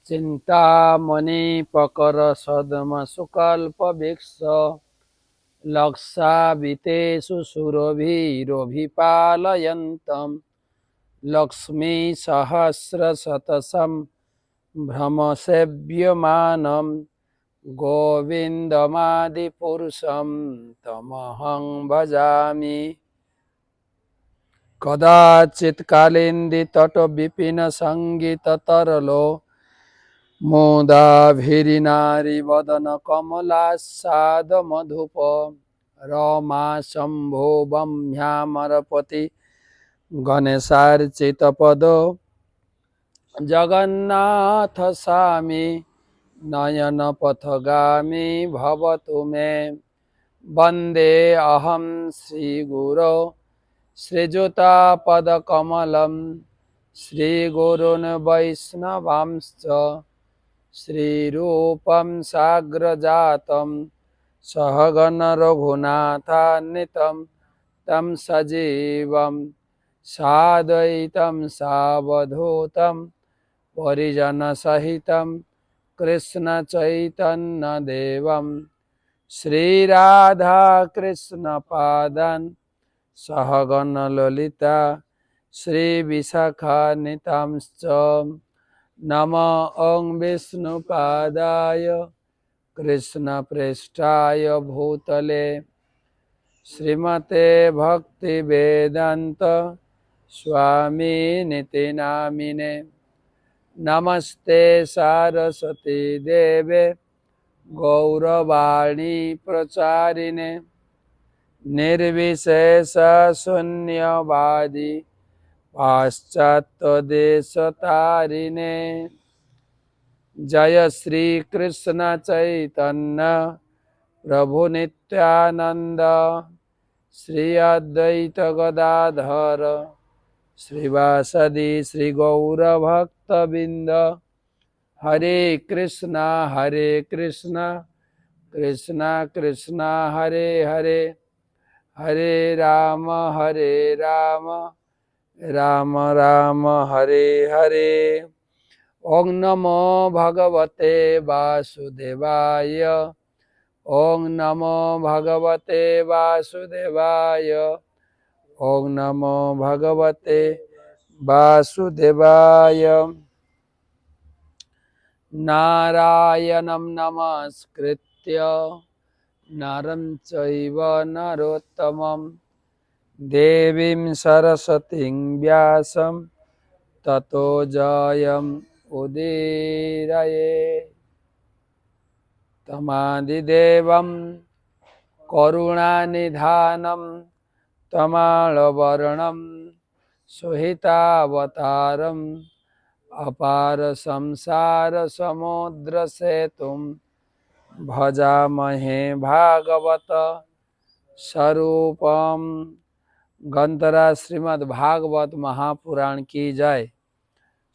चिंतामणि पकर सदम सुकल्प वृक्ष लक्षावितेषु सुरभिरोभिपालयन्तं लक्ष्मी सहस्रशतसं भ्रमसेव्यमानं गोविन्दमादिपुरुषं तमहं भजामि। कदाचित् कालिन्दीतटविपिनसङ्गीततरलो मोदाभिरिनारीवदन कमलास्सादमधुप रमा शम्भो बह्म्यामरपति गणेशार्चितपद जगन्नाथ स्वामी नयनपथगामी भवतु मे। वन्दे अहं श्रीगुरो श्रीयुतापदकमलं श्रीगुरून् वैष्णवांश्च श्रीरूपं साग्रजातं सहगण रघुनाथान्वितं तं सजीवं साद्वैतं सावधूतं परिजनसहितं कृष्णचैतन्यदेवं श्रीराधाकृष्णपादान् सहगण ललिता श्रीविशाखान्वितांश्च नमो ॐ विष्णुपादाय कृष्णप्रेष्ठाय भूतले श्रीमते भक्तिवेदान्त स्वामिनिति नामिने। नमस्ते सारस्वती देवे गौरवाणी प्रचारिणे निर्विशेष शून्यवादी पाश्चात्यदेशतारिणे। जय श्री कृष्ण चैतन्य प्रभु नित्यानंद श्री अद्वैत गदाधर श्रीवासदि श्री गौर भक्तबिंद। हरे कृष्णा कृष्णा कृष्णा हरे हरे, हरे राम राम राम हरे हरे। ओं नमो भगवते वासुदेवाय, ओं नमो भगवते वासुदेवाय, ओं नमो भगवते वासुदेवाय। नारायणं नमस्कृत्य नरं चैव नरोत्तमं देवीं सरस्वतीं व्यासं ततो जयम् उदीरये। तमादिदेवं करुणानिधानं तमालवर्णं सुहितावतारम् अपार संसार समुद्र सेतुं भजामहे भागवत स्वरूपम। ग्रंथराज श्रीमद् भागवत महापुराण की जय।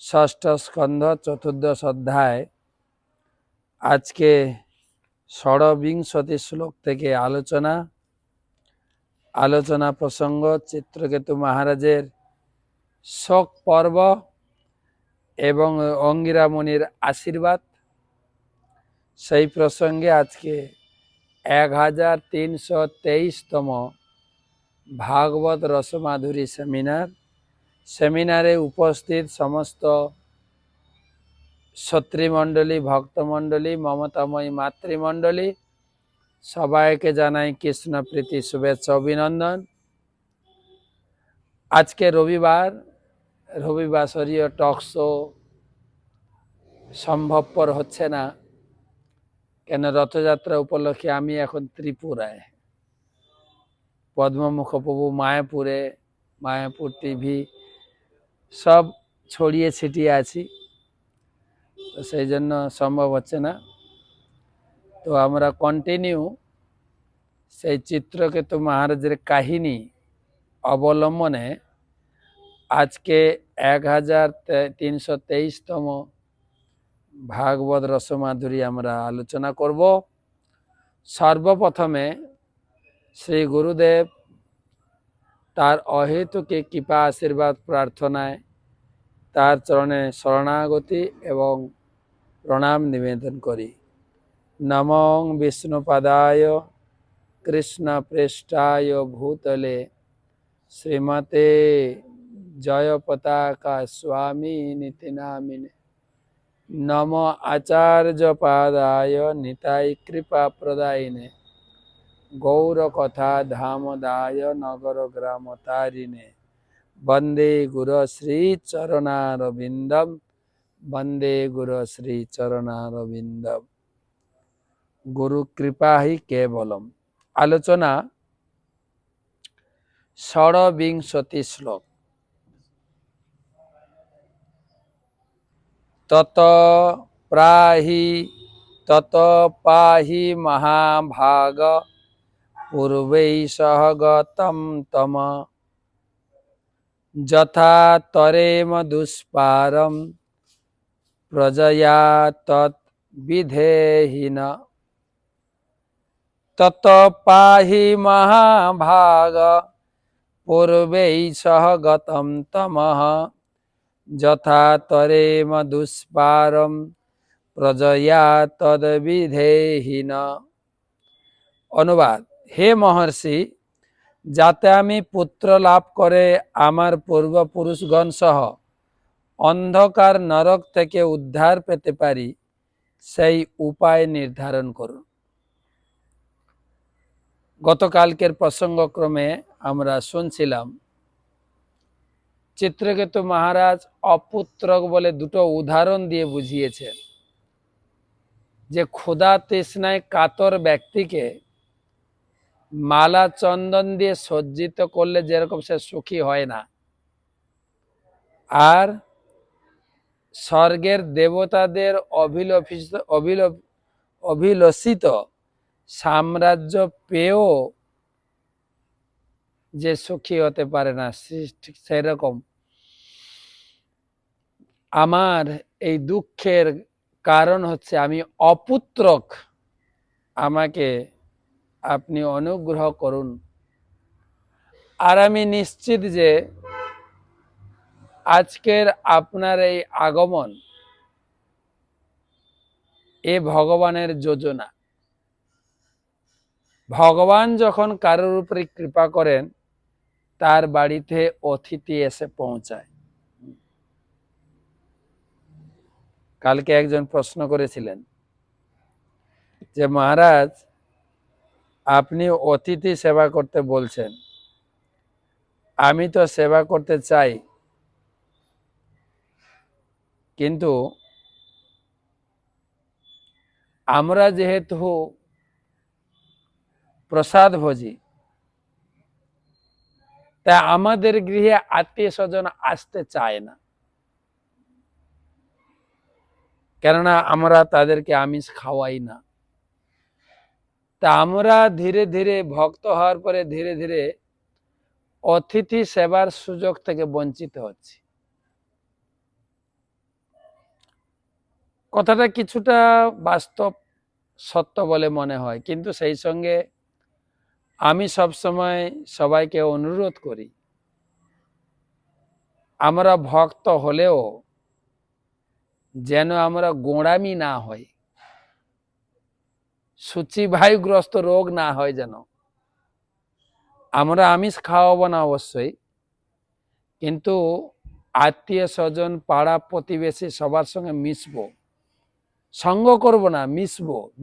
षष्ठ स्कंध चतुर्दश अध्याय। आज के षड्विंशति श्लोक থেকে आलोचना प्रसंग चित्रकेतु महाराजेर शोक पर्व এবং অঙ্গিরা মুনির আশীর্বাদ, সেই প্রসঙ্গে আজকে 1323তম ভাগবত রসমাধুরী সেমিনারে উপস্থিত সমস্ত সত্রীমণ্ডলী, ভক্তমণ্ডলী, মমতাময়ী মাতৃমণ্ডলী সবাইকে জানাই কৃষ্ণ প্রীতি শুভেচ্ছা অভিনন্দন। আজকে রবিবাসরীয় টক শো সম্ভবপর হচ্ছে না, কেন রথযাত্রা উপলক্ষে আমি এখন ত্রিপুরায় পদ্মমুখ প্রভু মায়াপুর টিভি সব ছড়িয়ে ছিটিয়ে আছি, তো সেই জন্য সম্ভব হচ্ছে না। তো আমরা কন্টিনিউ সেই চিত্রকেতু মহারাজের কাহিনী অবলম্বনে আজকে 1323তম ভাগবত রসমাধুরী আমরা আলোচনা করব। সর্বপ্রথমে শ্রী গুরুদেব তার অহেতুকে কৃপা আশীর্বাদ প্রার্থনায় তার চরণে শরণাগতি এবং প্রণাম নিবেদন করি। নমঃ বিষ্ণুপাদায় কৃষ্ণপ্রেষ্ঠায় ভূতলে শ্রীমতে জয়পতাকা স্বামী নীতি নামিনে। নম আচার্য পাদায় নিতাই কৃপা প্রদায়িনে গৌরকথা ধামদায় নগর গ্রাম তারিণে। বন্দে গুরু শ্রী চরণারবিন্দম, বন্দে গুরু শ্রী চরণারবিন্দম। গুরু কৃপা হি কেবলম। আলোচনা ষড়বিংশতি শ্লোক। তত পাহি মহাভাগ পূর্বৈ সহ গতম তম যথা তরেম দুষ্পারম প্রজয়া তৎ বিধেহিন। তত পাহি মহাভাগ পূর্বৈ সহ গতম তমঃ যথা তরেম দুষ্পারম প্রজয়া তদ বিধেহিন। অনুবাদ: হে মহর্ষি, যাতে আমি পুত্র লাভ করে আমার পূর্বপুরুষগণ সহ অন্ধকার নরক থেকে উদ্ধার পেতে পারি, সেই উপায় নির্ধারণ করুন। গতকালকের প্রসঙ্গক্রমে আমরা শুনছিলাম চিত্রকেতু মহারাজ অপুত্রক বলে দুটো উদাহরণ দিয়ে বুঝিয়েছেন যে ক্ষুধা তৃষ্ণায় কাতর ব্যক্তিকে মালা চন্দন দিয়ে সজ্জিত করলে যেরকম সে সুখী হয় না, আর স্বর্গের দেবতাদের অভিলষিত সাম্রাজ্য পেয়েও যে সুখী হতে পারে না, ঠিক সেরকম আমার এই দুঃখের কারণ হচ্ছে আমি অপুত্রক। আমাকে আপনি অনুগ্রহ করুন। আর আমি নিশ্চিত যে আজকের আপনার এই আগমন এ ভগবানের যোজনা। ভগবান যখন কারোর উপরে কৃপা করেন, তার বাড়িতে অতিথি এসে পৌঁছায়। কালকে একজন প্রশ্ন করেছিলেন যে মহারাজ, আপনি অতিথি সেবা করতে বলছেন, আমি তো সেবা করতে চাই, কিন্তু আমরা যেহেতু প্রসাদ ভোজি, তা আমাদের গৃহে আত্মীয় স্বজন আসতে চায় না, কেননা আমরা তাদেরকে আমিষ খাওয়াই না। তা আমরা ধীরে ধীরে ভক্ত হওয়ার পরে ধীরে ধীরে অতিথি সেবার সুযোগ থেকে বঞ্চিত হচ্ছি। কথাটা কিছুটা বাস্তব সত্য বলে মনে হয়, কিন্তু সেই সঙ্গে আমি সবসময় সবাইকে অনুরোধ করি, আমরা ভক্ত হলেও যেন আমরা গোঁড়ামি না হয়, সূচিবায়ুগ্রস্ত রোগ না হয়। যেন আমরা আমিষ খাওয়াবো না অবশ্যই, কিন্তু আত্মীয় স্বজন পাড়া প্রতিবেশী সবার সঙ্গে মিশবো, সঙ্গ করব না,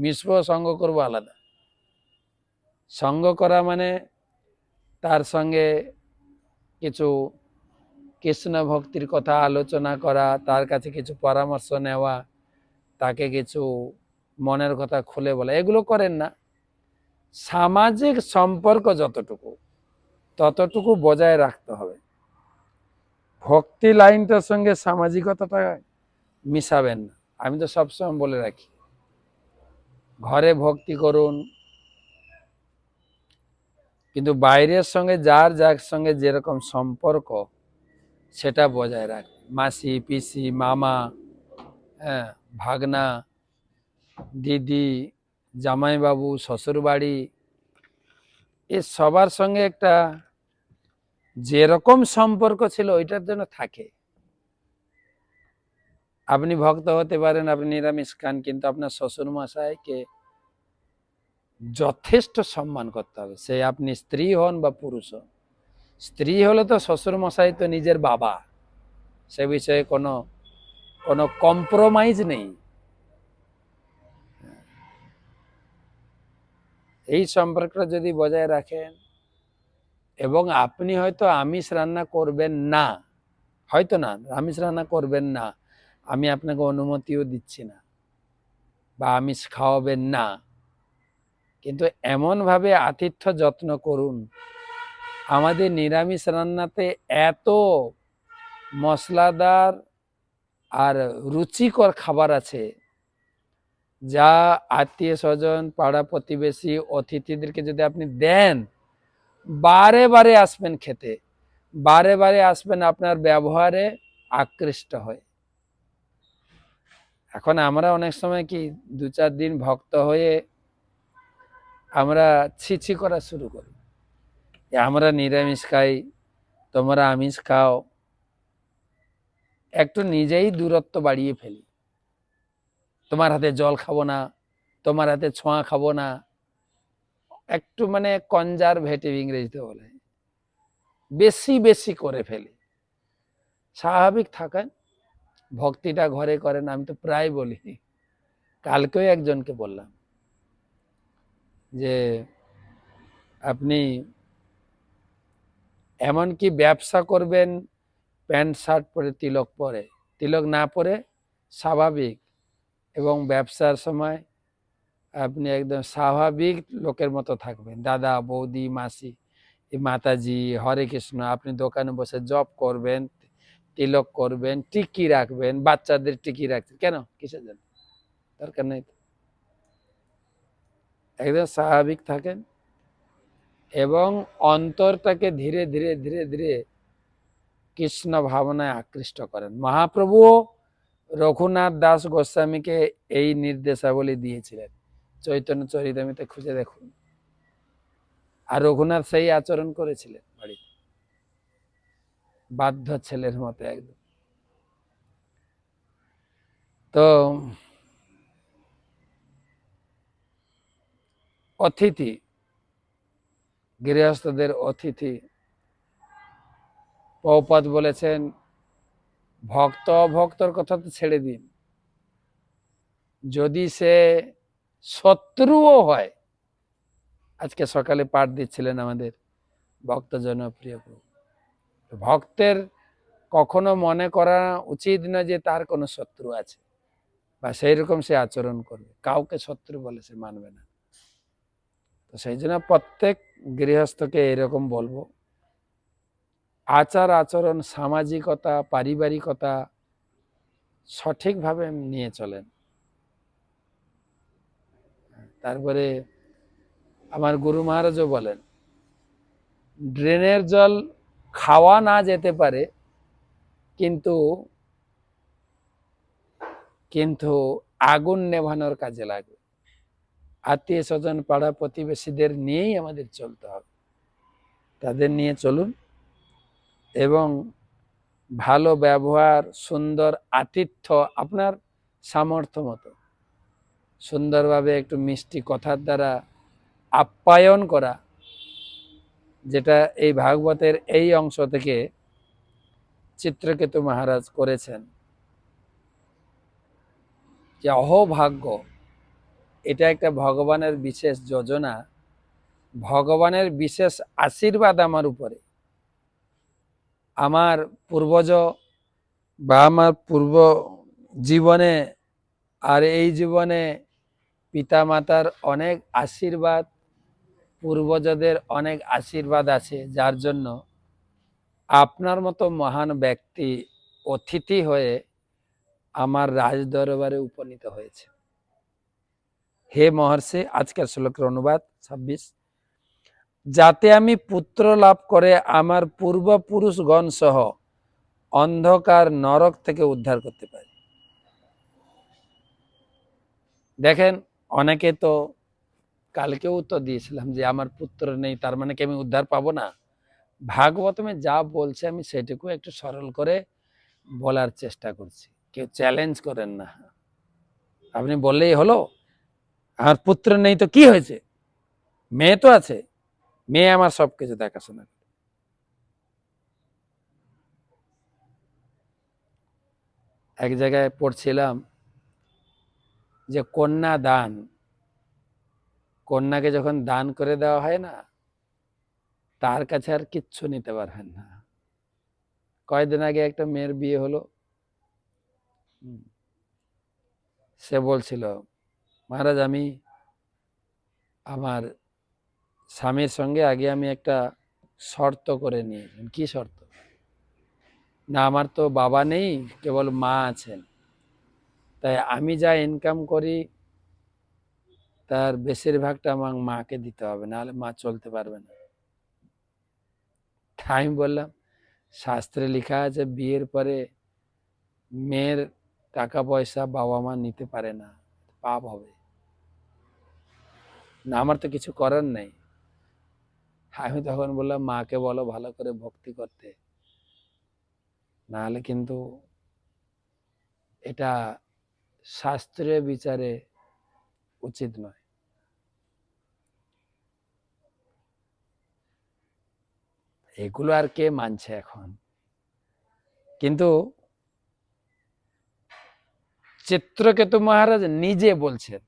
মিশবো সঙ্গ করবো আলাদা। সঙ্গ করা মানে তার সঙ্গে কিছু কৃষ্ণ ভক্তির কথা আলোচনা করা, তার কাছে কিছু পরামর্শ নেওয়া, তাকে কিছু মনের কথা খুলে বলা, এগুলো করেন না। সামাজিক সম্পর্ক যতটুকু ততটুকু বজায় রাখতে হবে। ভক্তি লাইনটার সঙ্গে সামাজিকতাটা মিশাবেন না। আমি তো সবসময় বলে রাখি, ঘরে ভক্তি করুন, কিন্তু বাইরের সঙ্গে যার সঙ্গে যেরকম সম্পর্ক সেটা বজায় রাখ। মাসি, পিসি, মামা, হ্যাঁ, ভাগনা, দিদি, জামাইবাবু, শ্বশুর বাড়ি, এ সবার সঙ্গে একটা যেরকম সম্পর্ক ছিল ওইটার জন্য থাকে। আপনি ভক্ত হতে পারেন, আপনি নিরামিষ খান, কিন্তু আপনার শ্বশুর মশাইকে যথেষ্ট সম্মান করতে হবে, সে আপনি স্ত্রী হন বা পুরুষ হন। স্ত্রী হলে তো শ্বশুর মশাই তো নিজের বাবা, সে বিষয়ে কোনো কোনো কম্প্রোমাইজ নেই। এই সম্পর্কটা যদি বজায় রাখেন, এবং আপনি হয়তো আমিষ রান্না করবেন না, হয়তো না আমিষ রান্না করবেন না, আমি আপনাকে অনুমতিও দিচ্ছি না, বা আমিষ খাওয়াবেন না, কিন্তু এমনভাবে আতিথ্য যত্ন করুন। আমাদের নিরামিষ রান্নাতে এত মশলাদার আর রুচিকর খাবার আছে, যা আত্মীয় স্বজন, পাড়া প্রতিবেশী, অতিথিদেরকে যদি আপনি দেন, বারে বারে আসবেন খেতে, বারে বারে আসবেন আপনার ব্যবহারে আকৃষ্ট হয়। এখন আমরা অনেক সময় কি 2-4 দিন ভক্ত হয়ে আমরা ছিছি করা শুরু করি, আমরা নিরামিষ খাই, তোমরা আমিষ খাও, একটু নিজেই দূরত্ব বাড়িয়ে ফেলি। তোমার হাতে জল খাবো না, তোমার হাতে ছোঁয়া খাবো না, একটু মানে কনজারভেটিভ ইংরেজিতে বলে, বেশি বেশি করে ফেলি। স্বাভাবিক থাকেন, ভক্তিটা ঘরে করেন। আমি তো প্রায় বলি, কালকেও একজনকে বললাম যে আপনি এমনকি ব্যবসা করবেন প্যান্ট শার্ট পরে, তিলক পরে, তিলক না পরে স্বাভাবিক, এবং ব্যবসার সময় আপনি একদম স্বাভাবিক লোকের মতো থাকবেন, দাদা বৌদি মাসি মাতাজি হরে কৃষ্ণ। আপনি দোকানে বসে জব করবেন, তিলক করবেন, টিকি রাখবেন, বাচ্চাদের টিকি রাখছেন কেন, কিসের জন্য, দরকার নেই। একদম স্বাভাবিক থাকেন এবং অন্তরটাকে ধীরে ধীরে ধীরে ধীরে কৃষ্ণ ভাবনায় আকৃষ্ট করেন। মহাপ্রভু রঘুনাথ দাস গোস্বামীকে এই নির্দেশাবলী দিয়েছিলেন, চৈতন্য চরিতামৃতে খুঁজে দেখুন। আর রঘুনাথ সেই আচরণ করেছিলেন বাড়িতে, বাধ্য ছেলের মতো একদম। তো অতিথি, গৃহস্থদের অতিথি, প্রভুপাদ বলেছেন ভক্ত অভক্তর কথা তো ছেড়ে দিন, যদি সে শত্রুও হয়। আজকে সকালে পাঠ দিচ্ছিলেন আমাদের ভক্ত জনপ্রিয় প্রভু। ভক্তের কখনো মনে করা উচিত না যে তার কোনো শত্রু আছে বা সেই রকম সে আচরণ করবে, কাউকে শত্রু বলে সে মানবে না। তো সেই জন্য প্রত্যেক গৃহস্থকে এরকম বলবো, আচার আচরণ, সামাজিকতা, পারিবারিকতা সঠিকভাবে নিয়ে চলেন। তারপরে আমার গুরু মহারাজও বলেন, ড্রেনের জল খাওয়া না যেতে পারে, কিন্তু কিন্তু আগুন নেভানোর কাজে লাগবে। আত্মীয় স্বজন, পাড়া প্রতিবেশীদের নিয়েই আমাদের চলতে হবে, তাদের নিয়ে চলুন এবং ভালো ব্যবহার, সুন্দর আতিথ্য, আপনার সামর্থ্য মতো সুন্দরভাবে একটু মিষ্টি কথার দ্বারা আপ্যায়ন করা, যেটা এই ভাগবতের এই অংশ থেকে চিত্রকেতু মহারাজ করেছেন। যে অহোভাগ্য, এটা একটা ভগবানের বিশেষ যোজনা, ভগবানের বিশেষ আশীর্বাদ আমার উপরে। আমার পূর্বজ বা আমার পূর্ব জীবনে আর এই জীবনে পিতা মাতার অনেক আশীর্বাদ, পূর্বজদের অনেক আশীর্বাদ আছে, যার জন্য আপনার মতো মহান ব্যক্তি অতিথি হয়ে আমার রাজ দরবারে উপনীত হয়েছে। হে মহর্ষি, আজকের শ্লোকের অনুবাদ 26, যাতে আমি পুত্র লাভ করে আমার পূর্বপুরুষগণ সহ অন্ধকার নরক থেকে উদ্ধার করতে পারি। দেখেন, অনেকে তো কালকেও তো দিয়েছিলাম যে আমার পুত্র নেই, তার মানে কি আমি উদ্ধার পাবো না? ভাগবতমে যা বলছে আমি সেটুকু একটু সরল করে বলার চেষ্টা করছি। কেউ চ্যালেঞ্জ করেন না। আপনি বললেই হলো, আমার পুত্র নেই তো কি হয়েছে, মেয়ে তো আছে, মেয়ে আমার সবকিছু দেখাশোনা করে। এক জায়গায় পড়ছিলাম যে কন্যা দান, কন্যাকে যখন দান করে দেওয়া হয় না, তার কাছে আর কিচ্ছু নিতে পারবেন না। কয়েকদিন আগে একটা মেয়ের বিয়ে হলো, সে বলছিল, মহারাজ আমি আমার স্বামীর সঙ্গে আগে আমি একটা শর্ত করে নিয়েছি। কি শর্ত? না আমার তো বাবা নেই, কেবল মা আছেন, তাই আমি যা ইনকাম করি তার বেশিরভাগটা আমার মাকে দিতে হবে, নাহলে মা চলতে পারবে না। আমি বললাম, শাস্ত্রে লেখা আছে বিয়ের পরে মেয়ের টাকা পয়সা বাবা মা নিতে পারে না, পাপ হবে না, আমার তো কিছু করার নেই। আমি তখন বললাম, মাকে বলো ভালো করে ভক্তি করতে, নাহলে কিন্তু এটা শাস্ত্রীয় বিচারে উচিত নয়। এগুলো আর কে মানছে এখন? কিন্তু চিত্রকেতু মহারাজ নিজে বলছেন।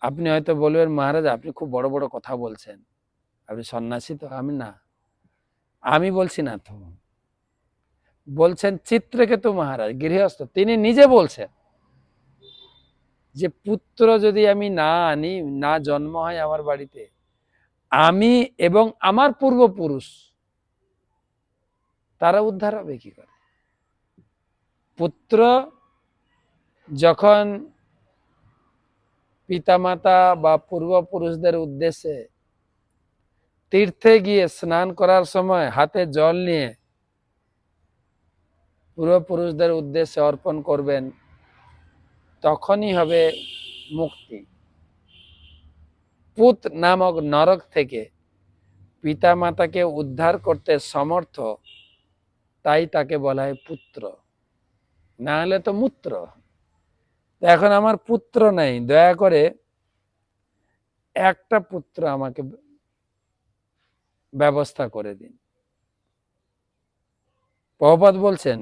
আপনি হয়তো বলবেন, মহারাজ আপনি খুব বড় বড় কথা বলছেন, আপনি সন্ন্যাসী তো। আমি না, আমি বলছি না তো, বলছেন চিত্রকেতু মহারাজ গৃহস্থ, তিনি নিজে বলছেন যে পুত্র যদি আমি না আনি, না জন্ম হয় আমার বাড়িতে, আমি এবং আমার পূর্বপুরুষ তারা উদ্ধার হবে কি করে? পুত্র যখন পিতামাতা বা পূর্বপুরুষদের উদ্দেশ্যে তীর্থে গিয়ে স্নান করার সময় হাতে জল নিয়ে পূর্বপুরুষদের উদ্দেশ্যে অর্পণ করবেন, তখনই হবে মুক্তি। পুত নামক নরক থেকে পিতামাতাকে উদ্ধার করতে সমর্থ, তাই তাকে বলা হয় পুত্র, না হলে তো মূত্র। এখন আমার পুত্র নাই, দয়া করে একটা পুত্র আমাকে ব্যবস্থা করে দিন। প্রভুপাদ বলছেন,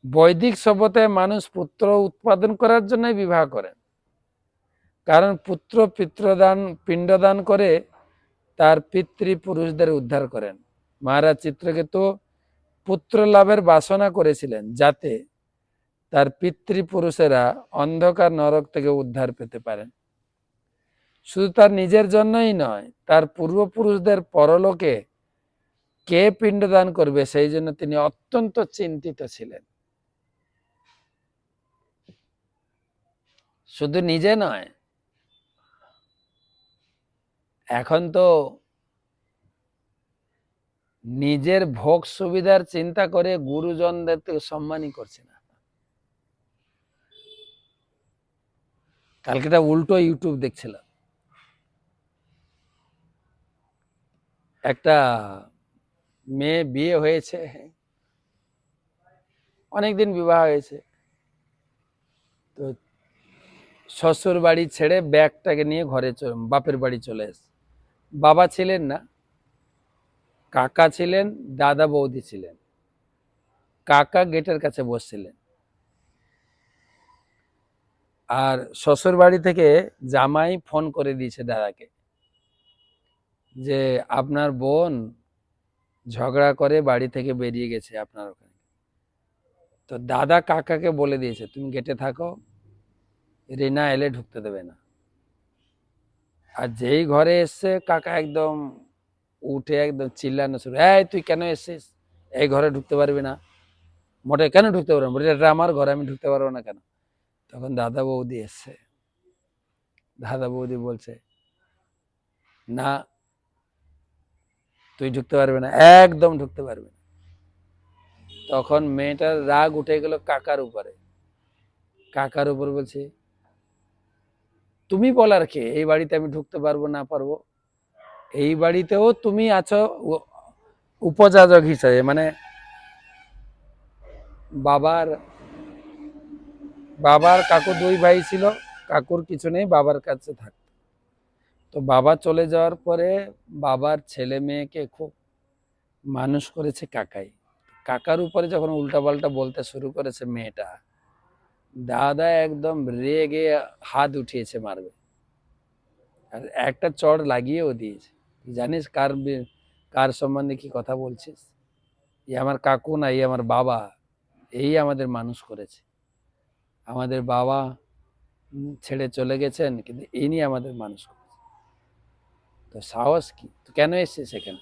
বৈদিক সভ্যতায় মানুষ পুত্র উৎপাদন করার জন্য বিবাহ করেন, কারণ পুত্র পিতৃদান পিণ্ডদান করে তার পিতৃপুরুষদের উদ্ধার করেন। মহারাজ চিত্রকেতু পুত্র লাভের বাসনা করেছিলেন, যাতে তার পিতৃপুরুষেরা অন্ধকার নরক থেকে উদ্ধার পেতে পারেন। শুধু তার নিজের জন্যই নয়, তার পূর্বপুরুষদের পরলোকে কে পিণ্ডদান করবে সেই জন্য তিনি অত্যন্ত চিন্তিত ছিলেন। শুধু নিজে নয়, এখন তো নিজের ভোগ সুবিধার চিন্তা করে গুরুজনদের তো সম্মানই করছে না। কালকেটা উল্টো ইউটিউব দেখছিলাম, একটা মেয়ে বিয়ে হয়েছে, অনেকদিন বিবাহ হয়েছে, তো শ্বশুর বাড়ি ছেড়ে ব্যাগটাকে নিয়ে ঘরে বাপের বাড়ি চলে এসে। বাবা ছিলেন না, কাকা ছিলেন, দাদা বৌদি ছিলেন। কাকা গেটের কাছে বসছিলেন, আর শ্বশুর বাড়ি থেকে জামাই ফোন করে দিয়েছে দাদাকে যে আপনার বোন ঝগড়া করে বাড়ি থেকে বেরিয়ে গেছে আপনার ওখানে। তো দাদা কাকাকে বলে দিয়েছে, তুমি গেটে থাকো, রিনা এলে ঢুকতে দেবে না। আর যেই ঘরে এসছে, কাকা একদম উঠে একদম চিল্লানো শুরু, এই তুই কেন এসছিস, এই ঘরে ঢুকতে পারবি না, মোটে কেন ঢুকতে পারবো না, এটা আমার ঘরে, আমি ঢুকতে পারবো না কেন? তখন দাদা বৌদি এসছে, দাদা বৌদি বলছে, না তুই ঢুকতে পারবি না, একদম ঢুকতে পারবি না। তখন মেয়েটার রাগ উঠে গেল কাকার উপরে, কাকার উপর বলছে, তুমি বলার কে, এই বাড়িতে আমি ঢুকতে পারবো না পারবো? এই বাড়িতেও তুমি আছো উপযাজক হিসাবে, মানে বাবার বাবার কাকু দুই ভাই ছিল, কাকুর কিছু নেই, বাবার কাছে থাকতো। তো বাবা চলে যাওয়ার পরে বাবার ছেলে মেয়েকে খুব মানুষ করেছে কাকাই। কাকার উপরে যখন উল্টাপাল্টা বলতে শুরু করেছে মেয়েটা, দাদা একদম রেগে হাত উঠিয়েছে মারবে, আর একটা চড় লাগিয়েও দিয়েছে। জানিস কার সম্বন্ধে কি কথা বলছিস? এই আমার কাকু না, এই আমার বাবা, এই আমাদের মানুষ করেছে। আমাদের বাবা ছেড়ে চলে গেছেন, কিন্তু ইনি আমাদের মানুষ করেছে। তো সাহস কি? তো কেন এসছিস সেখানে?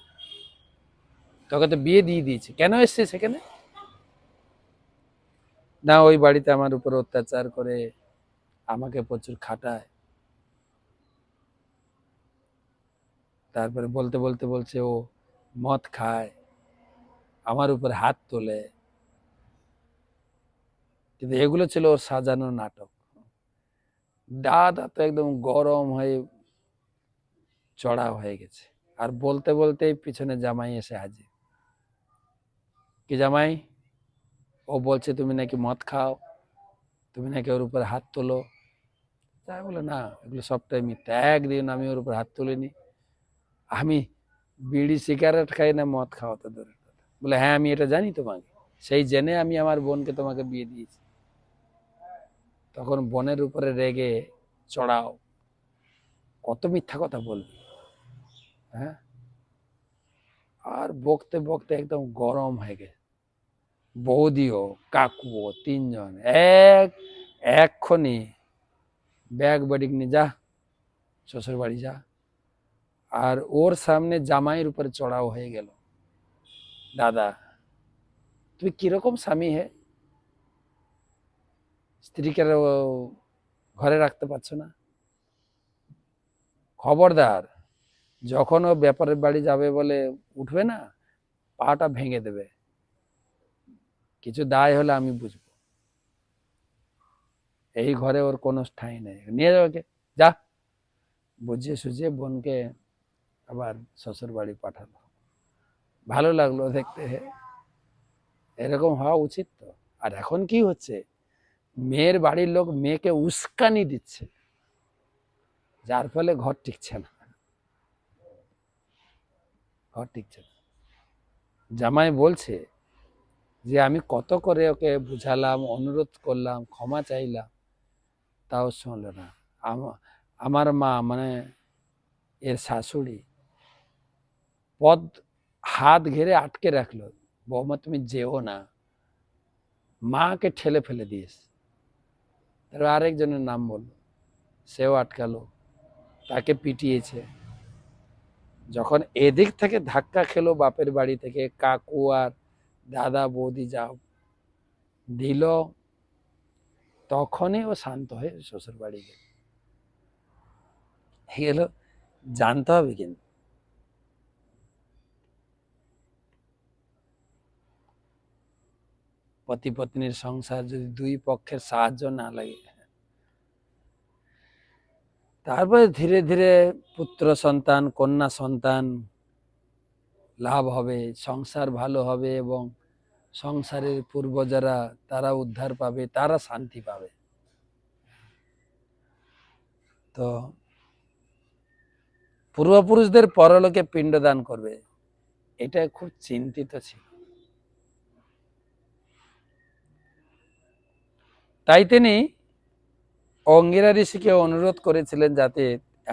তোকে তো বিয়ে দিয়ে দিয়েছে, কেন এসছিস সেখানে? না, ওই বাড়িতে আমার উপর অত্যাচার করে, আমাকে প্রচুর খাটায়। তারপরে বলতে বলতে বলছে ও মদ খায়, আমার উপর হাত তোলে। কিন্তু এগুলো ছিল ওর সাজানো নাটক। দাদা তো একদম গরম হয়ে চড়া হয়ে গেছে। আর বলতে বলতেই পিছনে জামাই এসে হাজির। কি জামাই? ও বলছে তুমি নাকি মদ খাও, তুমি নাকি ওর উপর হাত তোলো। তাই বলে না, এগুলো সবটাই মিথ্যা, একদিন আমি ওর উপর হাত তুলিনি। আমি বিড়ি সিগারেট খাই না, মদ খাওয়া তো দূরের কথা। বলে হ্যাঁ আমি এটা জানি তোমাকে, সেই জেনে আমি আমার বোনকে তোমাকে বিয়ে দিয়েছি। তখন বোনের উপরে রেগে চড়াও, কত মিথ্যা কথা বলবি? হ্যাঁ। আর বকতে বকতে একদম গরম হয়ে গেছে। বৌদিও কাকুও তিনজন এক্ষুনি ব্যাগ বাড়ি নিয়ে যা, শ্বশুর বাড়ি যা। আর ওর সামনে জামাইয়ের উপরে চড়াও হয়ে গেল। দাদা তুই কিরকম স্বামী হে, স্ত্রীকে ঘরে রাখতে পারছো না? খবরদার, যখন ও ব্যাপারের বাড়ি যাবে বলে উঠবে না, পাটা ভেঙে দেবে। কিছু দায় হলে আমি বুঝবো। এই ঘরে ওর কোনো ঠাঁই নেই, নিয়ে যাবে কে, যা। বুঝিয়ে সুঝিয়ে বোনকে আবার শ্বশুর বাড়ি পাঠালো। ভালো লাগলো দেখতে, এরকম হওয়া উচিত তো। আর এখন কি হচ্ছে, মেয়ের বাড়ির লোক মেয়েকে উস্কানি দিচ্ছে, যার ফলে ঘর টিকছে না, ঘর টিকছে না। জামাই বলছে যে আমি কত করে ওকে বুঝালাম, অনুরোধ করলাম, ক্ষমা চাইলাম, তাও শুনল না। আমার মা মানে এর শাশুড়ি পদ হাত ঘিরে আটকে রাখলো, বৌমা তুমি যেও না, মাকে ঠেলে ফেলে দিয়েছে। তারপর আরেকজনের নাম বললো, সেও আটকালো, তাকে পিটিয়েছে। যখন এদিক থেকে ধাক্কা খেলো বাপের বাড়ি থেকে, কাকু আর দাদা বৌদি যা দিল, তখনই ও শান্ত হয়ে শ্বশুর বাড়ি গেল। জানতে হবে কিন্তু পতি পত্নীর সংসার যদি দুই পক্ষের সাহায্য না লাগে, তারপরে ধীরে ধীরে পুত্র সন্তান কন্যা সন্তান লাভ হবে, সংসার ভালো হবে, এবং সংসারের পূর্বজারা তারা উদ্ধার পাবে, তারা শান্তি পাবে। তো পূর্বপুরুষদের পরলোকে পিণ্ডদান করবে, এটা খুব চিন্তিত ছিল। তাই তিনি অঙ্গিরা ঋষিকে অনুরোধ করেছিলেন যাতে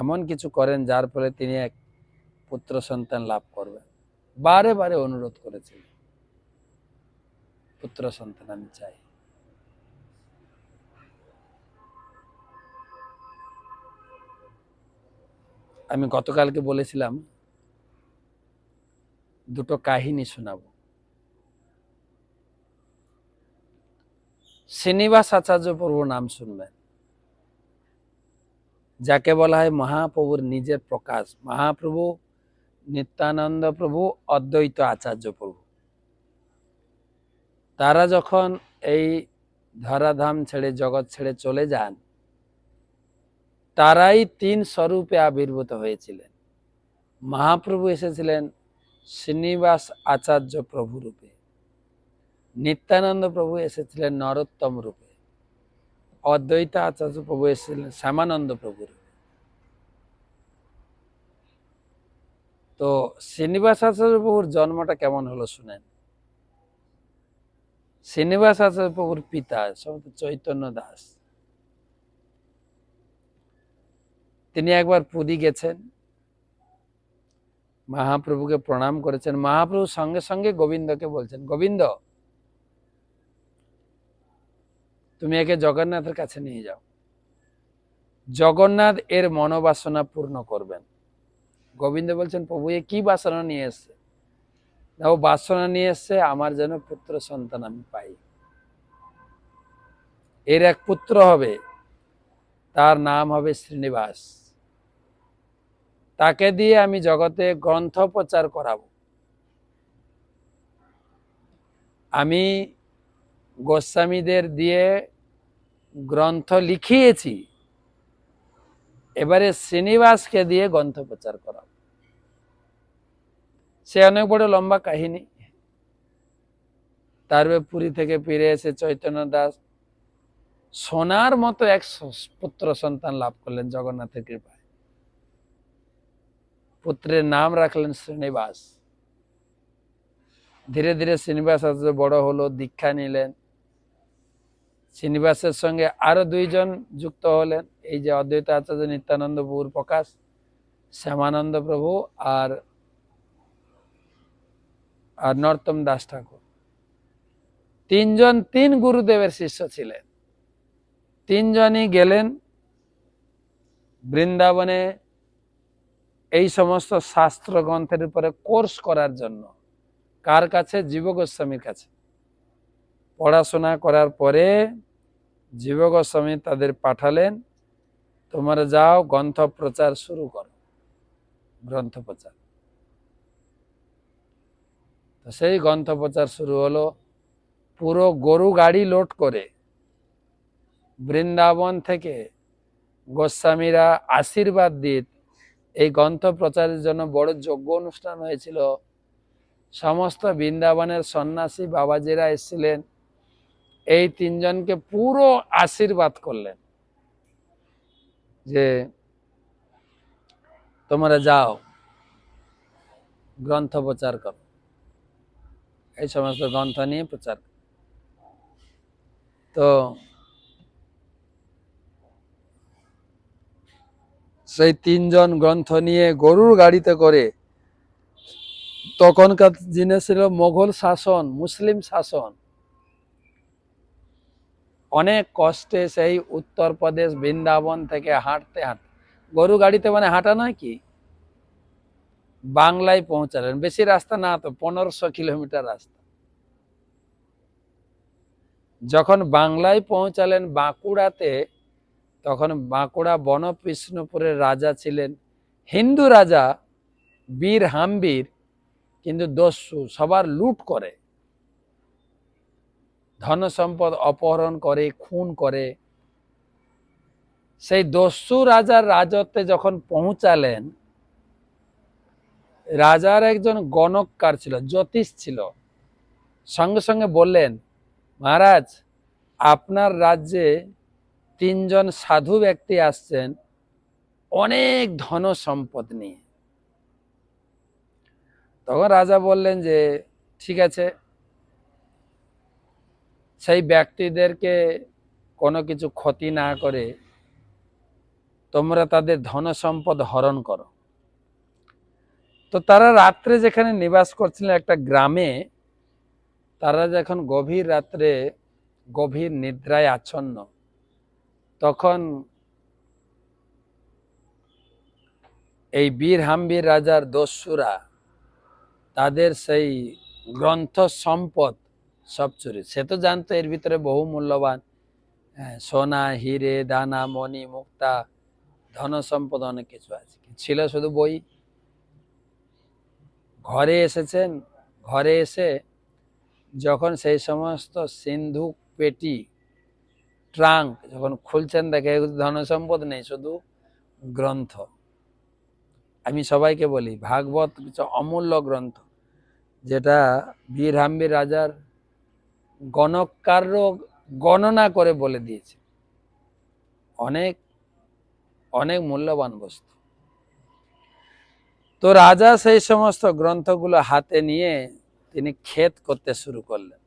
এমন কিছু করেন যার ফলে তিনি এক পুত্র সন্তান লাভ করবেন। বারে বারে অনুরোধ করেছিলেন, পুত্র সন্তান আমি চাই। আমি গতকালকে বলেছিলাম দুটো কাহিনী শোনাবো। শ্রীনিবাস আচার্য প্রভু নাম শুনবেন, যাকে বলা হয় মহাপ্রভুর নিজের প্রকাশ। মহাপ্রভু, নিত্যানন্দ প্রভু, অদ্বৈত আচার্য প্রভু, তারা যখন এই ধরাধাম ছেড়ে জগৎ ছেড়ে চলে যান, তারাই তিন স্বরূপে আবির্ভূত হয়েছিলেন। মহাপ্রভু এসেছিলেন শ্রীনিবাস আচার্য প্রভু রূপে, নিত্যানন্দ প্রভু এসেছিলেন নরোত্তম রূপে, অদ্বৈত আচার্য প্রভু এসেছিলেন শ্যামানন্দ প্রভুর। তো শ্রীনিবাস আচার্য প্রভুর জন্মটা কেমন হলো শুনেন। শ্রীনিবাস আচার্য প্রভুর পিতা চৈতন্য দাস, তিনি একবার পুরী গেছেন, মহাপ্রভুকে প্রণাম করেছেন। মহাপ্রভু সঙ্গে সঙ্গে গোবিন্দকে বলছেন, গোবিন্দ তুমি একে জগন্নাথের কাছে নিয়ে যাও, জগন্নাথ এর মনোবাসনা পূর্ণ করবেন। গোবিন্দ বলছেন, প্রভু এ কি বাসনা নিয়ে এসছে? ও বাসনা নিয়ে এসছে আমার যেন পুত্র সন্তান আমি পাই, এর এক পুত্র হবে, তার নাম হবে শ্রীনিবাস, তাকে দিয়ে আমি জগতে গ্রন্থ প্রচার করাবো। আমি গোস্বামীদের দিয়ে গ্রন্থ লিখিয়েছি, এবারে শ্রীনিবাসকে দিয়ে গ্রন্থ প্রচার করাবো। সে অনেক বড় লম্বা কাহিনী। তারপরে পুরী থেকে ফিরে এসে চৈতন্য দাস সোনার মতো এক পুত্র সন্তান লাভ করলেন জগন্নাথের কৃপায়। পুত্রের নাম রাখলেন শ্রীনিবাস। ধীরে ধীরে শ্রীনিবাস আচার্য বড় হলো, দীক্ষা নিলেন। শ্রীনিবাসের সঙ্গে আরো দুইজন যুক্ত হলেন, এই যে অদ্বৈত আচার্য নিত্যানন্দ প্রভুর প্রকাশ, শ্যামানন্দ প্রভু আর নরোত্তম দাস ঠাকুর। তিনজন তিন গুরুদেবের শিষ্য ছিলেন। তিনজনই গেলেন বৃন্দাবনে এই সমস্ত শাস্ত্র গ্রন্থের উপরে কোর্স করার জন্য। কার কাছে? জীব গোস্বামীর কাছে। পড়াশোনা করার পরে জীব গোস্বামী তাদের পাঠালেন, তোমরা যাও গ্রন্থ প্রচার শুরু করো, গ্রন্থ প্রচার। তো সেই গ্রন্থ প্রচার শুরু হলো। পুরো গরু গাড়ি লোড করে বৃন্দাবন থেকে গোস্বামীরা আশীর্বাদ দিত। এই গ্রন্থ প্রচারের জন্য বড় যজ্ঞ অনুষ্ঠান হয়েছিল। সমস্ত বৃন্দাবনের সন্ন্যাসী বাবাজিরা এসেছিলেন, এই তিনজনকে পুরো আশীর্বাদ করলেন যে তোমরা যাও গ্রন্থ প্রচার করো, এই সমস্ত গ্রন্থ নিয়ে প্রচার। তো সেই তিনজন গ্রন্থ নিয়ে গরুর গাড়িতে করে, তখনকার দিনে ছিল মোগল শাসন, মুসলিম শাসন, অনেক কষ্টে সেই উত্তরপ্রদেশ বৃন্দাবন থেকে হাঁটতে হাঁটতে, গরু গাড়িতে মানে হাঁটা নয় কি, বাংলায় পৌঁছালেন। বেশি রাস্তা না, তো 1500 কিলোমিটার রাস্তা। যখন বাংলায় পৌঁছালেন বাঁকুড়াতে, তখন বাঁকুড়া বনবিষ্ণুপুরের রাজা ছিলেন হিন্দু রাজা বীর হাম্বির, কিন্তু দস্যু, সবার লুট করে, ধন সম্পদ অপহরণ করে, খুন করে। সেই দস্যু রাজার রাজত্বে যখন পৌঁছালেন, রাজার একজন গণককার ছিল, জ্যোতিষ ছিল, সঙ্গে সঙ্গে বললেন, মহারাজ আপনার রাজ্যে তিনজন সাধু ব্যক্তি আসছেন অনেক ধন সম্পদ নিয়ে। তখন রাজা বললেন যে ঠিক আছে, সেই ব্যক্তিদেরকে কোনো কিছু ক্ষতি না করে তোমরা তাদের ধন সম্পদ হরণ করো। তো তারা রাত্রে যেখানে নিবাস করছিলেন একটা গ্রামে, তারা যখন গভীর রাত্রে গভীর নিদ্রায় আচ্ছন্ন, তখন এই বীর হাম্বির রাজার দস্যুরা তাদের সেই গ্রন্থ সম্পদ সব চুরি। সে তো জানতো এর ভিতরে বহু মূল্যবান সোনা, হিরে, দানা, মণি, মুক্তা, ধন সম্পদ অনেক কিছু আছে, ছিল শুধু বই। ঘরে এসেছেন, ঘরে এসে যখন সেই সমস্ত সিন্ধুক, পেটি, ট্রাঙ্ক যখন খুলছেন, দেখে ধন সম্পদ নেই, শুধু গ্রন্থ। আমি সবাইকে বলি, ভাগবত কিছু অমূল্য গ্রন্থ, যেটা বীর হাম্বির রাজার গণককারও গণনা করে বলে দিয়েছে। অনেক অনেক মূল্যবান বস্তু। তো রাজা সেই সমস্ত গ্রন্থগুলো হাতে নিয়ে তিনি খেদ করতে শুরু করলেন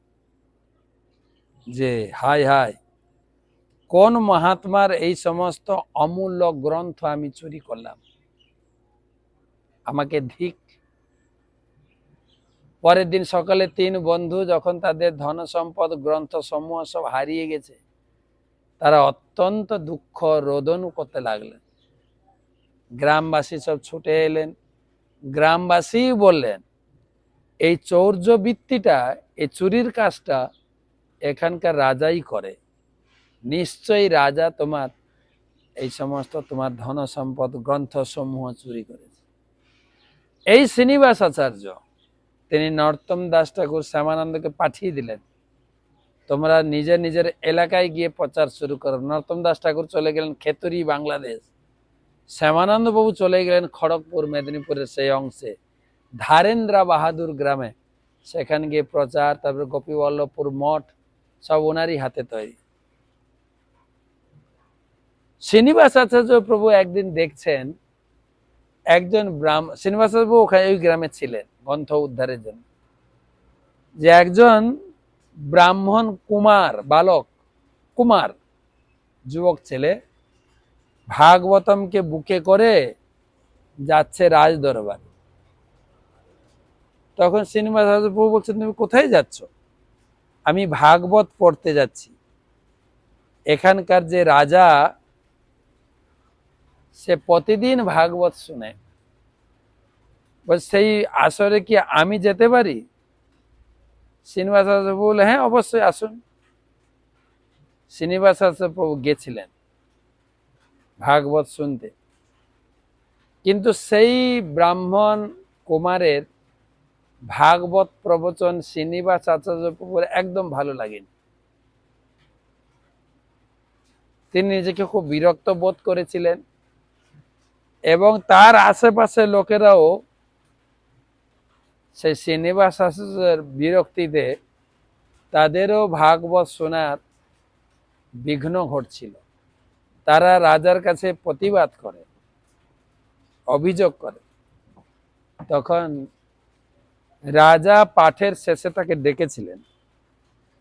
যে হায় হায়, কোন মহাত্মার এই সমস্ত অমূল্য গ্রন্থ আমি চুরি করলাম, আমাকে ধিক। পরের দিন সকালে তিন বন্ধু যখন তাদের ধন সম্পদ গ্রন্থ সমূহ সব হারিয়ে গেছে, তারা অত্যন্ত দুঃখ রোদন করতে লাগলেন। গ্রামবাসী সব ছুটে এলেন। গ্রামবাসী বললেন, এই চৌর্যবৃত্তিটা, এই চুরির কাজটা এখানকার রাজাই করে, নিশ্চয়ই রাজা তোমার এই সমস্ত তোমার ধন সম্পদ গ্রন্থ সমূহ চুরি করেছে। এই শ্রীনিবাস আচার্য তিনি নরোত্তম দাস ঠাকুর শ্যামানন্দকে পাঠিয়ে দিলেন, তোমরা নিজের নিজের এলাকায় গিয়ে প্রচার শুরু করো। নরোত্তম দাস ঠাকুর চলে গেলেন খেতুরি, বাংলাদেশ। শ্যামানন্দ বাবু চলে গেলেন খড়গপুর, মেদিনীপুরের সেই অংশে ধারেন্দ্রা বাহাদুর গ্রামে, সেখানে গিয়ে প্রচার। তারপরে গোপীবল্লভপুর মঠ সব ওনারই হাতে তৈরি। শ্রীনিবাস আচার্য প্রভু একদিন দেখছেন একজন শ্রীনিবাস প্রভু ওখানে ওই গ্রামে ছিলেন গ্রন্থ উদ্ধারের জন্য, যে একজন ব্রাহ্মণ কুমার, বালক কুমার যুবক ছেলে ভাগবতমকে বুকে করে যাচ্ছে রাজ দরবার। তখন শ্রীনিবাস প্রভু বলছেন, তুমি কোথায় যাচ্ছ? আমি ভাগবত পড়তে যাচ্ছি। এখানকার যে রাজা, সে প্রতিদিন ভাগবত শুনে, সেই আসরে কি আমি যেতে পারি? শ্রীনিবাস প্রভু বলে, হ্যাঁ অবশ্যই আসুন। শ্রীনিবাস প্রভু গেছিলেন ভাগবত শুনতে, কিন্তু সেই ব্রাহ্মণ কুমারের ভাগবত প্রবচন শ্রীনিবাস আচার্য প্রভুর একদম ভালো লাগেনি। তিনি নিজেকে খুব বিরক্ত বোধ করেছিলেন, এবং তার আশেপাশে লোকেরাও সেই শ্রীনিবাস আচার্যের বিরক্তিতে তাদেরও ভাগবত শোনার বিঘ্ন ঘটছিল। তারা রাজার কাছে প্রতিবাদ করে, অভিযোগ করে। তখন রাজা পাঠের শেষে তাকে ডেকেছিলেন।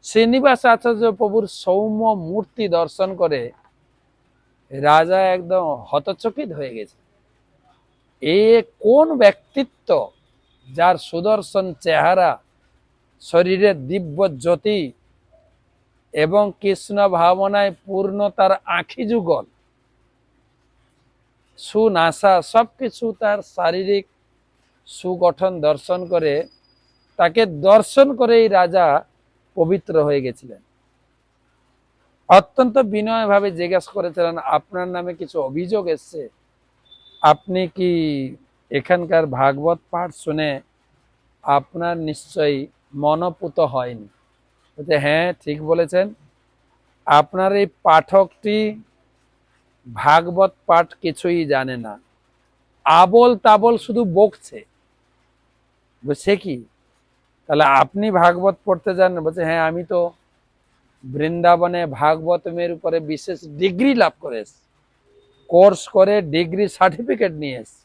শ্রীনিবাস আচার্য প্রভুর সৌম্য মূর্তি দর্শন করে রাজা একদম হতচকিত হয়ে গেছে। এ কোন ব্যক্তিত্ব, যার সুদর্শন চেহারা, শরীরে দিব্য জ্যোতি এবং কৃষ্ণ ভাবনায় পূর্ণ তার আঁখি যুগল, সুনাসা, সবকিছু তার শারীরিক সুগঠন দর্শন করে, তাকে দর্শন করেই রাজা পবিত্র হয়ে গেছিলেন। অত্যন্ত বিনয় ভাবে জিজ্ঞাসা করেছিলেন, আপনার নামে কিছু অভিযোগ এসছে, আপনি কি এখানকার ভাগবত পাঠ শুনে আপনার নিশ্চয়ই মনোপুত হয়নি? বলতে, হ্যাঁ ঠিক বলেছেন, আপনার এই পাঠকটি ভাগবত পাঠ কিছুই জানে না, আবল তাবল শুধু বকছে। বলছে কি, তাহলে আপনি ভাগবত পড়তে জানেন? বলছে, হ্যাঁ আমি তো বৃন্দাবনে ভাগবতমের উপরে বিশেষ ডিগ্রি লাভ করে, কোর্স করে ডিগ্রি সার্টিফিকেট নিয়ে এসেছি।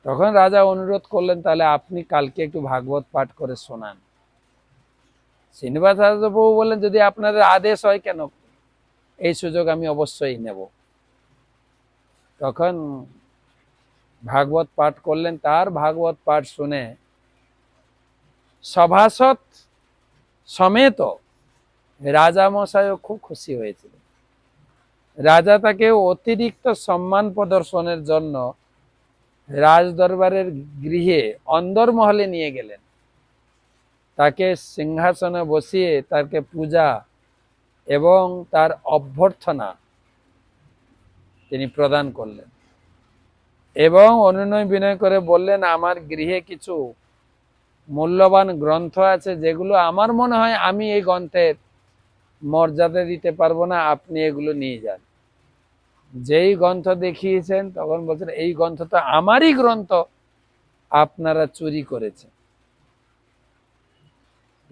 তখন রাজা অনুরোধ করলেন, তাহলে আপনি কালকে একটু ভাগবত পাঠ করে শোনান। শ্রীনিবাস আচার্য প্রভু বললেন, যদি আপনাদের আদেশ হয়, কেন, এই সুযোগ আমি অবশ্যই নেব। তখন ভাগবত পাঠ করলেন। তার ভাগবত পাঠ শুনে সভাসদ সমেত রাজামশাইও খুব খুশি হয়েছিল। রাজা তাকে অতিরিক্ত সম্মান প্রদর্শনের জন্য রাজদরবারের গৃহে অন্দরমহলে নিয়ে গেলেন। তাকে সিংহাসনে বসিয়ে তাকে পূজা এবং তার অভ্যর্থনা তিনি প্রদান করলেন, এবং অনুনয় বিনয় করে বললেন, আমার গৃহে কিছু মূল্যবান গ্রন্থ আছে, যেগুলো আমার মনে হয় আমি এই গ্রন্থের মর্যাদা দিতে পারবো না, আপনি এগুলো নিয়ে যান। যেই গ্রন্থ দেখিয়েছেন, তখন বলছেন, এই গ্রন্থ তো আমারই গ্রন্থ, আপনারা চুরি করেছেন।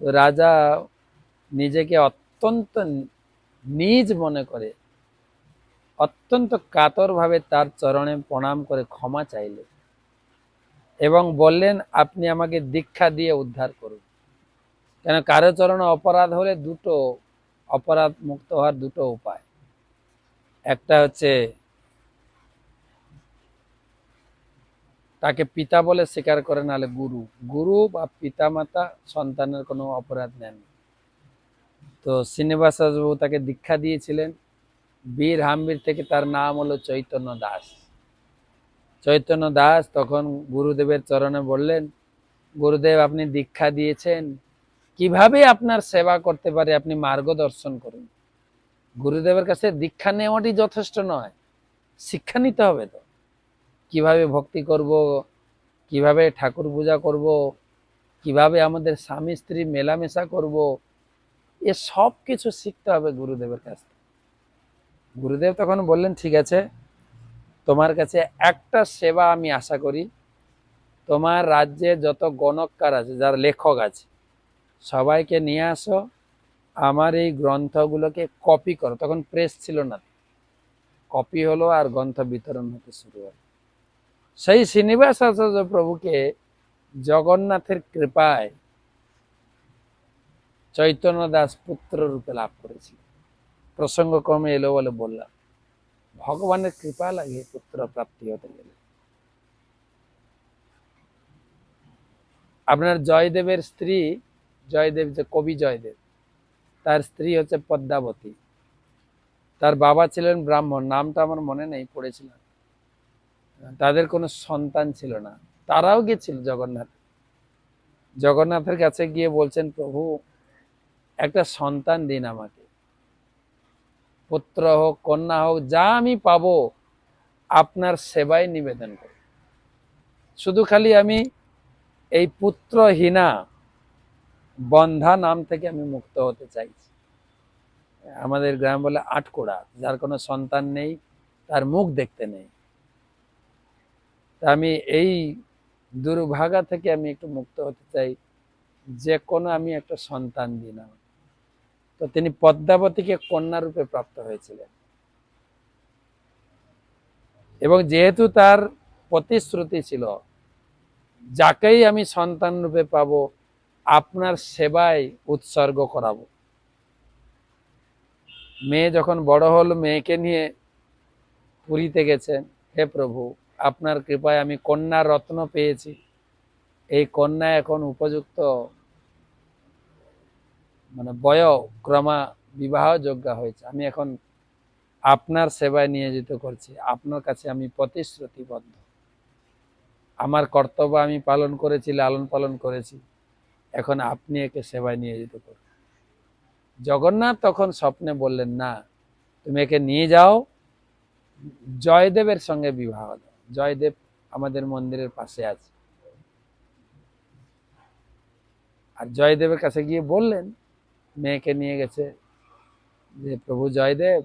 রাজা নিজেকে অত্যন্ত নিজ মনে করে অত্যন্ত কাতরভাবে তার চরণে প্রণাম করে ক্ষমা চাইলেন এবং বললেন, আপনি আমাকে দীক্ষা দিয়ে উদ্ধার করুন। কেন কারো চরণে অপরাধ হলে দুটো, অপরাধ মুক্ত হওয়ার দুটো উপায়। একটা হচ্ছে তাকে পিতা বলে স্বীকার করে, নাহলে গুরু। গুরু বা পিতা মাতা সন্তানের কোনো অপরাধ নেন। তো শ্রীনিবাসবাবু তাকে দীক্ষা দিয়েছিলেন। বীর হাম্বির থেকে তার নাম হলো চৈতন্য দাস। চৈতন্য দাস তখন গুরুদেবের চরণে বললেন, গুরুদেব আপনি দীক্ষা দিয়েছেন, কিভাবে আপনার সেবা করতে পারে আপনি মার্গদর্শন করুন। গুরুদেবের কাছে দীক্ষা নেওয়াটি যথেষ্ট নয়, শিক্ষা নিতে হবে। তো কিভাবে ভক্তি করব, কিভাবে ঠাকুর পূজা করব, কিভাবে আমাদের স্বামী স্ত্রী মেলামেশা করব, এ সব কিছু শিখতে হবে গুরুদেবের কাছ থেকে। গুরুদেব তখন বললেন, ঠিক আছে, তোমার কাছে একটা সেবা আমি আশা করি, তোমার রাজ্যে যত গণককার আছে, যারা লেখক আছে, সবাইকে নিয়ে আসো, আমার এই গ্রন্থগুলোকে কপি করো। তখন প্রেস ছিল না, কপি হলো আর গ্রন্থ বিতরণ হতে শুরু হলো। সেই শ্রীনিবাস আচার্য প্রভুকে জগন্নাথের কৃপায় চৈতন্য দাস পুত্র রূপে লাভ করেছিল। প্রসঙ্গ ক্রমে এলো বলে বললাম, ভগবানের কৃপা লাগে পুত্র প্রাপ্তি হতে গেলে। আপনার জয়দেবের স্ত্রী, জয়দেব যে কবি জয়দেব, তার স্ত্রী হচ্ছে পদ্মাবতী। তার বাবা ছিলেন ব্রাহ্মণ, নামটা আমার মনে নেই, পড়েছিলাম। তাদের কোনো সন্তান ছিল না। তারাও গেছিল জগন্নাথের কাছে গিয়ে বলছেন, প্রভু একটা সন্তান দিন আমাকে, পুত্র হোক কন্যা হোক, যা আমি পাবো আপনার সেবায় নিবেদন করি। শুধু খালি আমি এই পুত্রহীনা বন্ধা নাম থেকে আমি মুক্ত হতে চাইছি। আমাদের গ্রাম বলে আটকোড়া, যার কোনো সন্তান নেই, তার মুখ দেখতে নেই। তা আমি এই দুর্ভাগা থেকে আমি একটু মুক্ত হতে চাই, যে কোনো আমি একটা সন্তান দিই না। তো তিনি পদ্মাবতীকে কন্যা রূপে প্রাপ্ত হয়েছিলেন। এবং যেহেতু তার প্রতিশ্রুতি ছিল, যাকেই আমি সন্তান রূপে পাবো আপনার সেবায় উৎসর্গ করাবো। মেয়ে যখন বড় হল, মেয়েকে নিয়ে পুরীতে গেছেন, হে প্রভু আপনার কৃপায় আমি কন্যা রত্ন পেয়েছি, এই কন্যা এখন উপযুক্ত বয়ক্রমা বিবাহ যোগ্য হয়েছে, আমি এখন আপনার সেবায় নিয়োজিত করছি, আপনার কাছে আমি প্রতিশ্রুতিবদ্ধ, আমার কর্তব্য আমি পালন করেছি, লালন পালন করেছি, এখন আপনি একে সেবায় নিয়োজিত করুন। জগন্নাথ তখন স্বপ্নে বললেন, না, তুমি একে নিয়ে যাও, জয়দেবের সঙ্গে বিবাহ দাও। জয়দেব আমাদের মন্দিরের পাশে আছে। আর জয়দেবের কাছে গিয়ে বললেন, মেয়েকে নিয়ে গেছে, যে প্রভু জয়দেব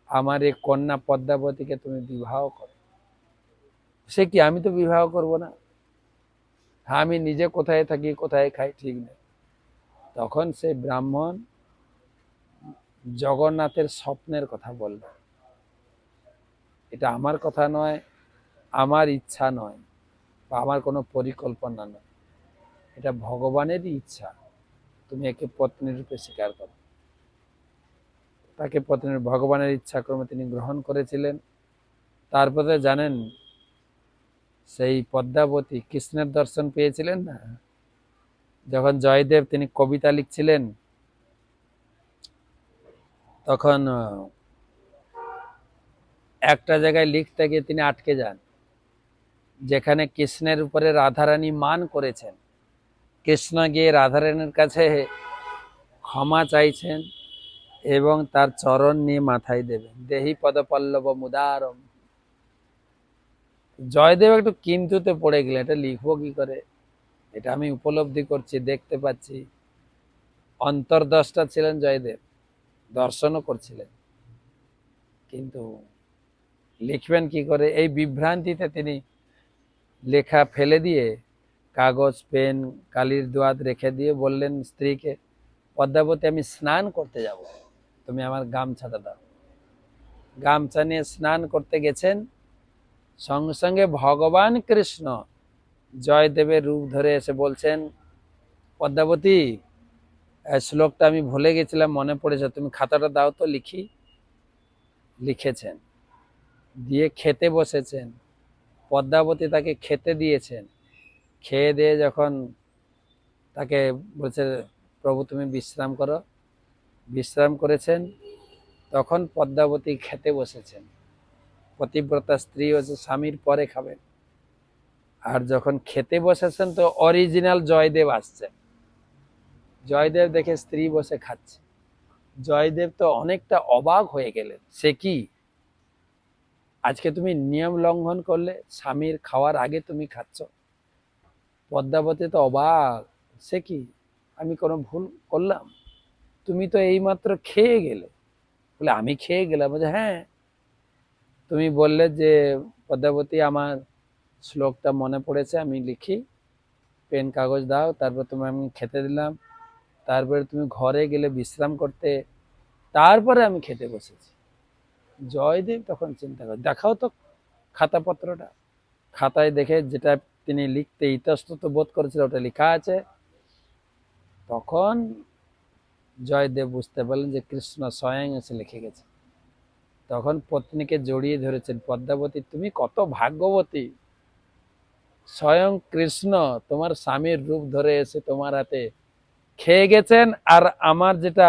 আমার এই কন্যা পদ্মাবতীকে তুমি বিবাহ করো। সে কি, আমি তো বিবাহ করব না, আমি নিজে কোথায় থাকি কোথায় খাই ঠিক নেই। তখন সেই ব্রাহ্মণ জগন্নাথের স্বপ্নের কথা বলল, এটা আমার কথা নয়, আমার ইচ্ছা নয়, বা আমার কোনো পরিকল্পনা নয়, এটা ভগবানেরই ইচ্ছা, তুমি একে পত্নী রূপে স্বীকার করো। তাকে পত্নী, ভগবানের ইচ্ছা ক্রমে তিনি গ্রহণ করেছিলেন। তারপরে জানেন, সেই পদ্মাবতী কৃষ্ণের দর্শন পেয়েছিলেন না, যখন জয়দেব তিনি কবিতা লিখছিলেন, তখন একটা জায়গায় লিখতে গিয়ে তিনি আটকে যান, যেখানে কৃষ্ণের উপরে রাধারানী মান করেছেন। কৃষ্ণ গিয়ে রাধারানীর কাছে ক্ষমা চাইছেন এবং তার চরণ নিয়ে মাথায় দেবেন, দেহি পদপল্লব মুদারম। জয়দেব একটু কিন্তুতে পড়ে গেলেন, এটা লিখবো কি করে, এটা আমি উপলব্ধি করছি, দেখতে পাচ্ছি, অন্তর্দ্রষ্টা ছিলেন জয়দেব, দর্শনও করছিলেন, কিন্তু লিখবেন কি করে, এই বিভ্রান্তিতে তিনি লেখা ফেলে দিয়ে কাগজ পেন কালির দোয়াত রেখে দিয়ে বললেন স্ত্রীকে, পদ্মাবতী আমি স্নান করতে যাব, তুমি আমার গামছাটা দাও। গামছা নিয়ে স্নান করতে গেছেন, সঙ্গে সঙ্গে ভগবান কৃষ্ণ জয়দেবের রূপ ধরে এসে বলছেন, পদ্মাবতী, শ্লোকটা আমি ভুলে গেছিলাম, মনে পড়েছে, তুমি খাতাটা দাও তো লিখি। লিখেছেন, দিয়ে খেতে বসেছেন। পদ্মাবতী তাকে খেতে দিয়েছেন। খেয়ে দিয়ে যখন তাকে বলছে, প্রভু তুমি বিশ্রাম করো, বিশ্রাম করেছেন, তখন পদ্মাবতী খেতে বসেছেন। পতিব্রতা স্ত্রী হচ্ছে স্বামীর পরে খাবেন। আর যখন খেতে বসেছেন তো অরিজিনাল জয়দেব আসছে। জয়দেব দেখে স্ত্রী বসে খাচ্ছে। জয়দেব তো অনেকটা অবাক হয়ে গেলেন, সে কি, আজকে তুমি নিয়ম লঙ্ঘন করলে, স্বামীর খাওয়ার আগে তুমি খাচ্ছ। পদ্মাবতী তো অবাক, সে কি, আমি কোনো ভুল করলাম? তুমি তো এইমাত্র খেয়ে গেলে। বলে আমি খেয়ে গেলাম? বলছে হ্যাঁ, তুমি বললে যে পদ্মাবতী আমার শ্লোকটা মনে পড়েছে, আমি লিখি, পেন কাগজ দাও, তারপর তুমি আমি খেতে দিলাম, তারপরে তুমি ঘরে গেলে বিশ্রাম করতে, তারপরে আমি খেতে বসেছি। জয়দেব তখন চিন্তা করে, দেখাও তো খাতাপত্রটা। খাতায় দেখে যেটা তিনি লিখতে ইতস্তত বোধ করেছিল ওটা লেখা আছে। তখন জয়দেব বুঝতে পারলেন যে কৃষ্ণ স্বয়ং এসে লিখে গেছে। তখন পত্নীকে জড়িয়ে ধরেছেন, পদ্মাবতী তুমি কত ভাগ্যবতী, স্বয়ং কৃষ্ণ তোমার স্বামীর রূপ ধরে এসে তোমার হাতে খেয়ে গেছেন, আর আমার যেটা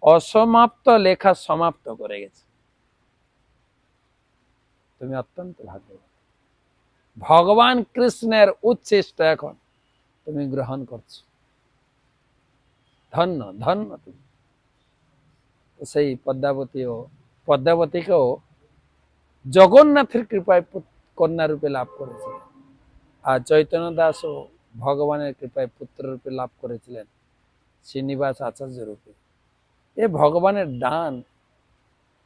অসমাপ্ত লেখা সমাপ্ত করে গেছে। তুমি অত্যন্ত ভাগ্যবান, ভগবান কৃষ্ণের উচ্ছিষ্ট এখন তুমি গ্রহণ করছো, ধন্য ধন্য তুমি। সেই পদ্মাবতীকেও জগন্নাথের কৃপায় কন্যা রূপে লাভ করেছিলেন। আর চৈতন্য দাসও ভগবানের কৃপায় পুত্র রূপে লাভ করেছিলেন, শ্রীনিবাস আচার্য রূপে। এ ভগবানের দান,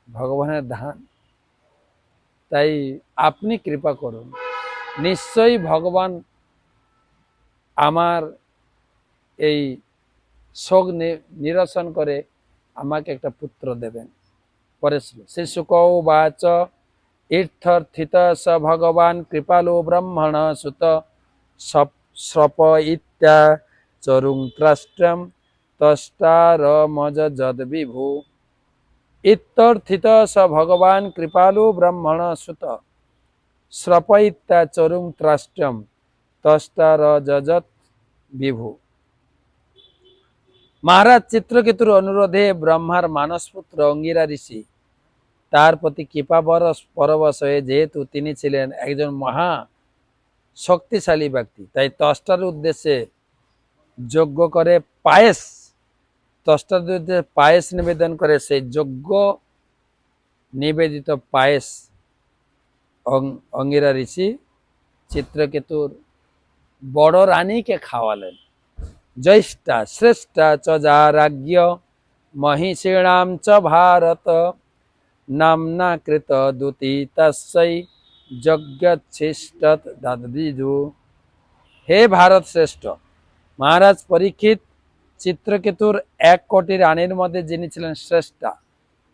ভগবানের দান। তাই আপনি কৃপা করুন, নিশ্চয়ই ভগবান আমার এই শোক নিরসন করে আমাকে একটা পুত্র দেবেন। পরে শিশুক বাচ ইত্যর্থিত স ভগবান কৃপালো ব্রহ্মণ সুত স্রপ ইত্যা চরুং ত্রাষ্ট্রম তষ্টারমজ যদ বিভু। ইত্যর্থিত স ভগবান কৃপালো ব্রহ্মণ সুত স্রপ ইত্যা চরুং ত্রাষ্ট্রম তষ্টারযৎ বিভু। মহারাজ চিত্রকেতুর অনুরোধে ব্রহ্মার মানসপুত্র অঙ্গিরা ঋষি তার প্রতি কৃপা পরবশ হয়ে, যেহেতু তিনি ছিলেন একজন মহা শক্তিশালী ব্যক্তি, তাই ত্বষ্টার উদ্দেশ্যে যজ্ঞ করে পায়েস, ত্বষ্টার উদ্দেশ্যে পায়েস নিবেদন করে, সেই যজ্ঞ নিবেদিত পায়েস অঙ্গিরা ঋষি চিত্রকেতুর বড় রানীকে খাওয়ালেন। জ্যৈষ্ঠা শ্রেষ্ঠা চ যা রাজ্ঞ মহিষীণাম চ ভারত নামনা কৃত দুতি তস্যৈ যজ্ঞচ্ছিষ্টৎ দাদবিধু। হে ভারত শ্রেষ্ঠ, মহারাজ পরীক্ষিত চিত্রকেতুর 1 কোটি রানীর মধ্যে যিনি ছিলেন শ্রেষ্ঠা,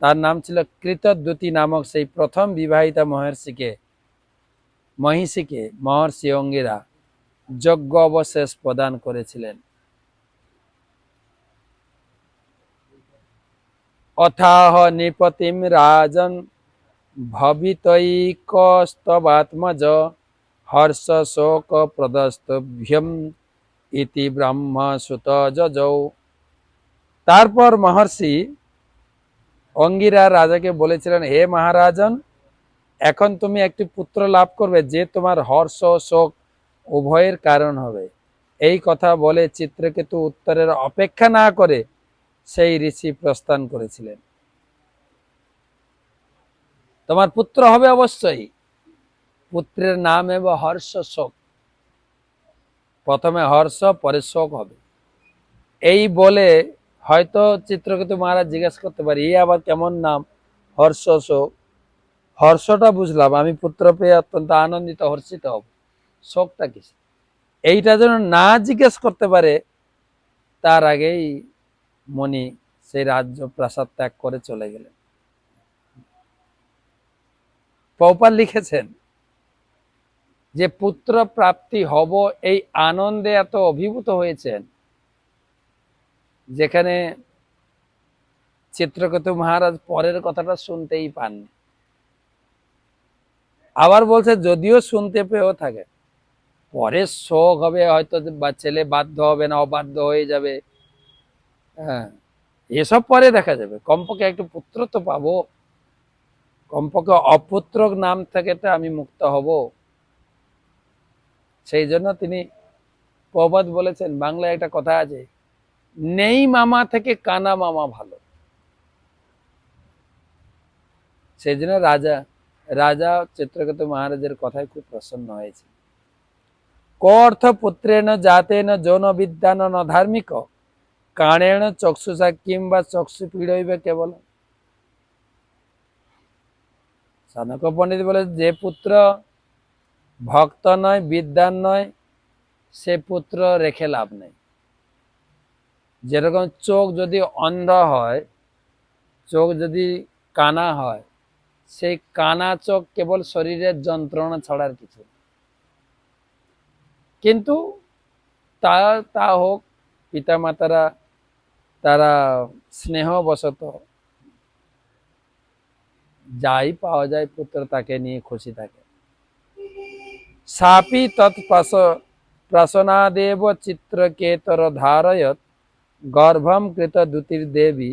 তার নাম ছিল কৃতদ্যুতি নামক সেই প্রথম বিবাহিতা মহিষীকে মহর্ষি অঙ্গিরা যজ্ঞ অবশেষ প্রদান করেছিলেন। অথাহ নৃপতিম রাজন ভবিতৈকস্তবাত্মজ হর্ষ শোক প্রদস্তভ্যম ইতি ব্রহ্ম সুত যজৌ। তারপর মহর্ষি অঙ্গিরা রাজাকে বলেছিলেন, হে মহারাজন, এখন তুমি একটি পুত্র লাভ করবে যে তোমার হর্ষ শোক উভয়ের কারণ হবে। এই কথা বলে চিত্রকেতু উত্তরের অপেক্ষা না করে সেই ঋষি প্রস্থান করেছিলেন। তোমার পুত্র হবে অবশ্যই, পুত্রের নাম হবে হর্ষ শোক, প্রথমে হর্ষ পরে শোক হবে। এই বলে হয়তো চিত্রকেতু মহারাজ জিজ্ঞেস করতে পারি, এই আবার কেমন নাম হর্ষ শোক? হর্ষটা বুঝলাম, আমি পুত্র পেয়ে অত্যন্ত আনন্দিত হর্ষিত হব, শোকটা কি? এইটা যেন না জিজ্ঞেস করতে পারে তার আগেই মনি সেই রাজ্য প্রাসাদ ত্যাগ করে চলে গেলেন। প্রভুপাদ লিখেছেন যে পুত্র প্রাপ্তি হব এই আনন্দে এত অভিভূত হয়েছেন, যেখানে চিত্রকেতু মহারাজ পরের কথাটা শুনতেই পাননি। আবার বলছে যদিও শুনতে পেয়েও থাকে, পরে শোক হবে, হয়তো বা ছেলে বাধ্য হবে না, অবাধ্য হয়ে যাবে, হ্যাঁ, এসব পরে দেখা যাবে, কমপক্ষে একটু পুত্র তো পাবো, কমপক্ষে অপুত্র নাম থেকে তো আমি মুক্ত হব। সেই জন্য তিনি প্রবাদ বলেছেন, বাংলায় একটা কথা আছে, নেই মামা থেকে কানা মামা ভালো। সেই জন্য রাজা চিত্রকেতু মহারাজের কথায় খুব প্রসন্ন হয়েছে। কর্থ পুত্রেণ জাতেন যৌন বিদ্যান ন ধার্মিক কাণেন চক্ষুষা কিংবা চক্ষু পীড়ইবে কেবল। চাণক্য পণ্ডিত বলে, যে পুত্র ভক্ত নয়, বিদ্যান নয়, সে পুত্র রেখে লাভ নেই। যেরকম চোখ যদি অন্ধ হয়, চোখ যদি কানা হয়, সেই কানা চোখ কেবল শরীরের যন্ত্রণা ছাড়ার কিছু। কিন্তু তা হোক, পিতামাতারা তারা স্নেহবশত যাই পাওয়া যায় পুত্র তাকে নিয়ে খুশি থাকে। সাপি তৎপ্রাসনাদেব চিত্রকেতর ধারয়ত গর্ভম কৃত দুতির দেবী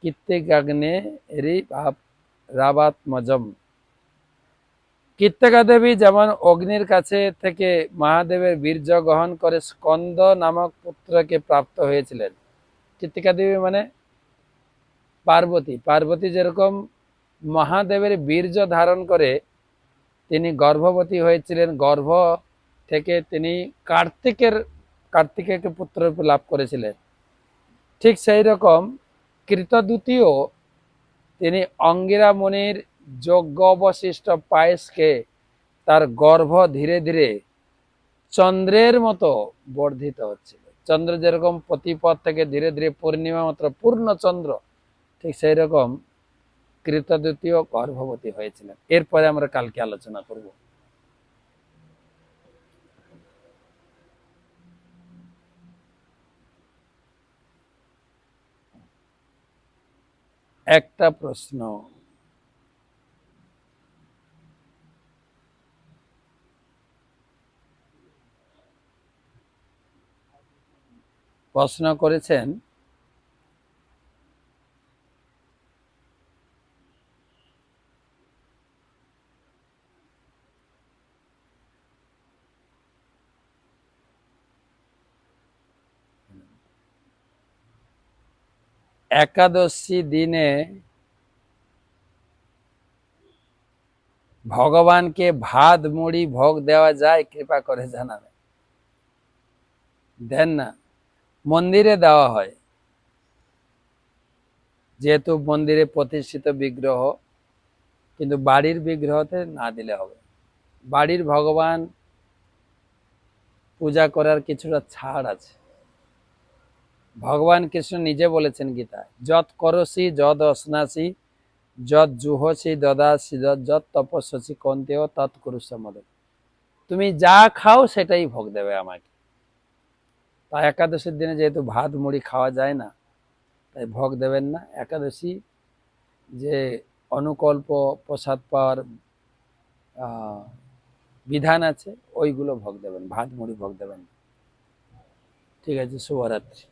কৃত্তিকাগ্নে রাবাত্মজম। কৃত্তিকা দেবী যেমন অগ্নির কাছে থেকে মহাদেবের বীর্য গ্রহণ করে স্কন্দ নামক পুত্রকে প্রাপ্ত হয়েছিলেন। কৃত্তিকা দেবী মানে পার্বতী। পার্বতী যেরকম মহাদেবের বীর্য ধারণ করে তিনি গর্ভবতী হয়েছিলেন, গর্ভ থেকে তিনি কার্তিকেয়কে পুত্র লাভ করেছিলেন, ঠিক সেই রকম কৃতদূতীও তিনি অঙ্গিরা মুনির যজ্ঞ অবশিষ্ট পায়েসকে তার গর্ভ ধীরে ধীরে চন্দ্রের মতো বর্ধিত হচ্ছিল। চন্দ্র যেরকম প্রতিপদ থেকে ধীরে ধীরে পূর্ণিমা মাত্র পূর্ণ চন্দ্র, ঠিক সেই রকম কৃতদূতীয় গর্ভবতী হয়েছিলেন। এরপরে আমরা কালকে আলোচনা করব। একটা প্রশ্ন, প্রশ্ন করেছেন একাদশী দিনে ভগবানকে ভাত মুড়ি ভোগ দেওয়া যায়? কৃপা করে জানাবেন। দেন না, মন্দিরে দেওয়া হয়, যেহেতু মন্দিরে প্রতিষ্ঠিত বিগ্রহ, কিন্তু বাড়ির বিগ্রহতে না দিলে হবে। বাড়ির ভগবান পূজা করার কিছুটা ছাড় আছে। ভগবান কৃষ্ণ নিজে বলেছেন গীতায়, যৎ করসি যদ অশ্নাসি যৎ জুহসি দদাসি যৎ তপস্বসি কন্তেয় তৎ কুরুষ মদ। তুমি যা খাও সেটাই ভোগ দেবে আমাকে। তাই একাদশীর দিনে যেহেতু ভাত মুড়ি খাওয়া যায় না, তাই ভোগ দেবেন না। একাদশী যে অনুকল্প প্রসাদ পাওয়ার বিধান আছে, ওইগুলো ভোগ দেবেন, ভাত মুড়ি ভোগ দেবেন। ঠিক আছে, শুভরাত্রি।